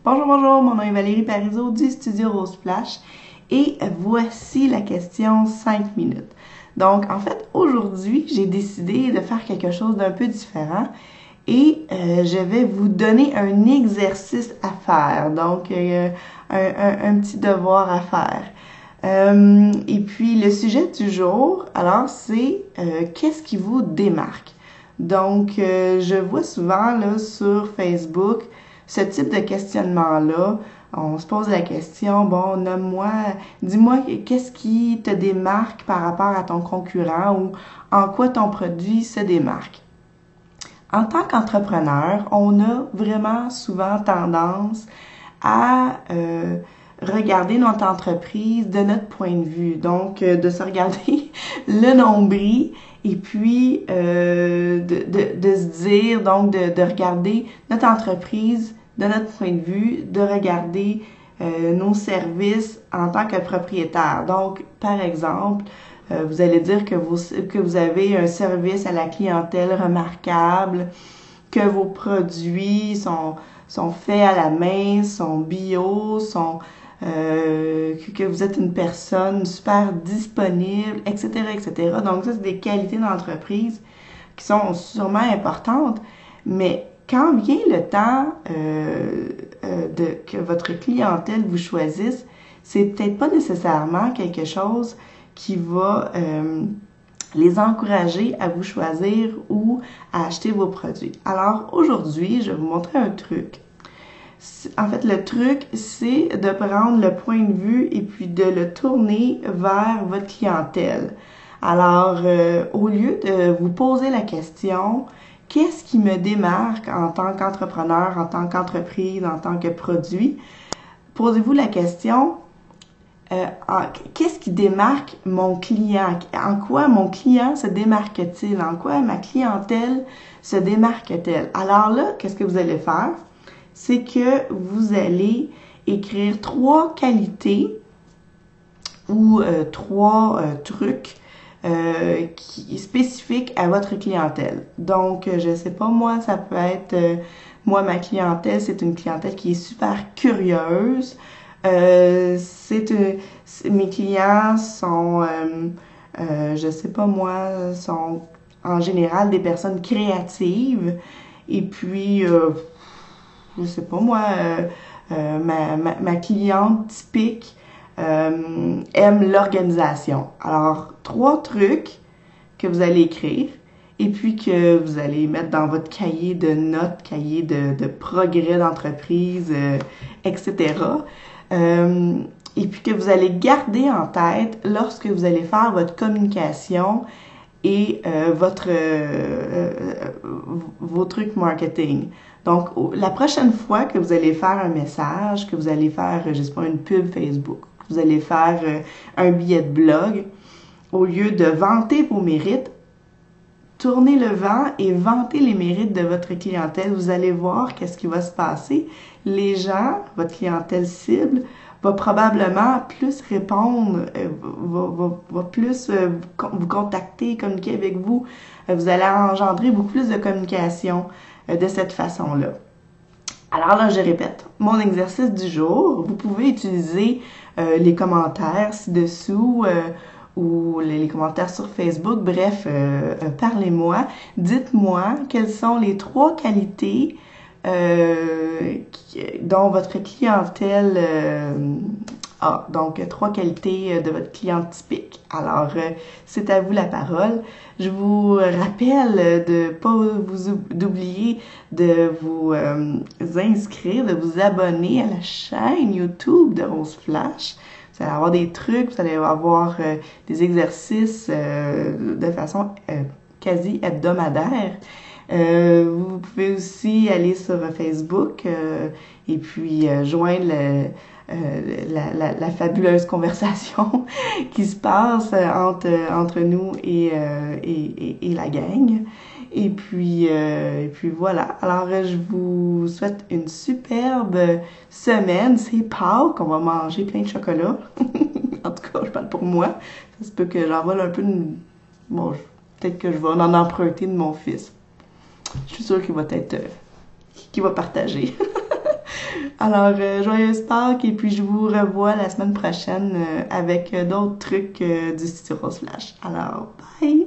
Bonjour, bonjour, mon nom est Valérie Parizeau du Studio Rose Flash et voici la question 5 minutes. Donc, en fait, aujourd'hui, j'ai décidé de faire quelque chose d'un peu différent et je vais vous donner un exercice à faire, donc un petit devoir à faire. Et puis, le sujet du jour, alors, c'est qu'est-ce qui vous démarque? Donc, je vois souvent là sur Facebook ce type de questionnement-là. On se pose la question, bon, nomme-moi, dis-moi qu'est-ce qui te démarque par rapport à ton concurrent ou en quoi ton produit se démarque. En tant qu'entrepreneur, on a vraiment souvent tendance à regarder notre entreprise de notre point de vue. Donc, de se regarder le nombril et puis de se dire, donc de regarder notre entreprise de notre point de vue, de regarder nos services en tant que propriétaire. Donc, par exemple, vous allez dire que vous avez un service à la clientèle remarquable, que vos produits sont faits à la main, sont bio, que vous êtes une personne super disponible, etc., etc. Donc ça, c'est des qualités d'entreprise qui sont sûrement importantes, mais quand vient le temps que votre clientèle vous choisisse, c'est peut-être pas nécessairement quelque chose qui va les encourager à vous choisir ou à acheter vos produits. Alors aujourd'hui, je vais vous montrer un truc. En fait, le truc, c'est de prendre le point de vue et puis de le tourner vers votre clientèle. Alors, au lieu de vous poser la question, qu'est-ce qui me démarque en tant qu'entrepreneur, en tant qu'entreprise, en tant que produit, posez-vous la question, qu'est-ce qui démarque mon client? En quoi mon client se démarque-t-il? En quoi ma clientèle se démarque-t-elle? Alors là, qu'est-ce que vous allez faire? C'est que vous allez écrire 3 qualités ou 3 trucs spécifiques à votre clientèle. Donc, je sais pas, moi, ça peut être, moi, ma clientèle, c'est une clientèle qui est super curieuse. Mes clients sont, je sais pas moi, sont en général des personnes créatives. Et puis, je sais pas moi, ma cliente typique aime l'organisation. Alors, 3 trucs que vous allez écrire et puis que vous allez mettre dans votre cahier de notes, cahier de progrès d'entreprise, etc. Et puis que vous allez garder en tête lorsque vous allez faire votre communication et vos trucs marketing. Donc, la prochaine fois que vous allez faire un message, que vous allez faire, je sais pas, une pub Facebook, que vous allez faire un billet de blog, au lieu de vanter vos mérites, tournez le vent et vantez les mérites de votre clientèle. Vous allez voir qu'est-ce qui va se passer. Les gens, votre clientèle cible, va probablement plus répondre, va plus vous contacter, communiquer avec vous. Vous allez engendrer beaucoup plus de communication de cette façon-là. Alors là, je répète, mon exercice du jour, vous pouvez utiliser les commentaires ci-dessous ou les commentaires sur Facebook. Bref, parlez-moi. Dites-moi quelles sont les 3 qualités dont votre clientèle a. Donc, 3 qualités de votre cliente typique. Alors, c'est à vous la parole. Je vous rappelle d'oublier de vous inscrire, de vous abonner à la chaîne YouTube de Rose Flash. Vous allez avoir des trucs, vous allez avoir des exercices de façon quasi hebdomadaire. Vous pouvez aussi aller sur Facebook et puis joindre la fabuleuse conversation qui se passe entre nous et la gang. Et puis voilà. Alors, je vous souhaite une superbe semaine. C'est Pâques, on va manger plein de chocolat. En tout cas, je parle pour moi. Ça se peut que j'en vole un peu de... Bon, peut-être que je vais en emprunter de mon fils. Je suis sûre qu'il va partager. Alors, joyeuse Pâques et puis je vous revois la semaine prochaine avec d'autres trucs du Studio Rose Flash. Alors, bye!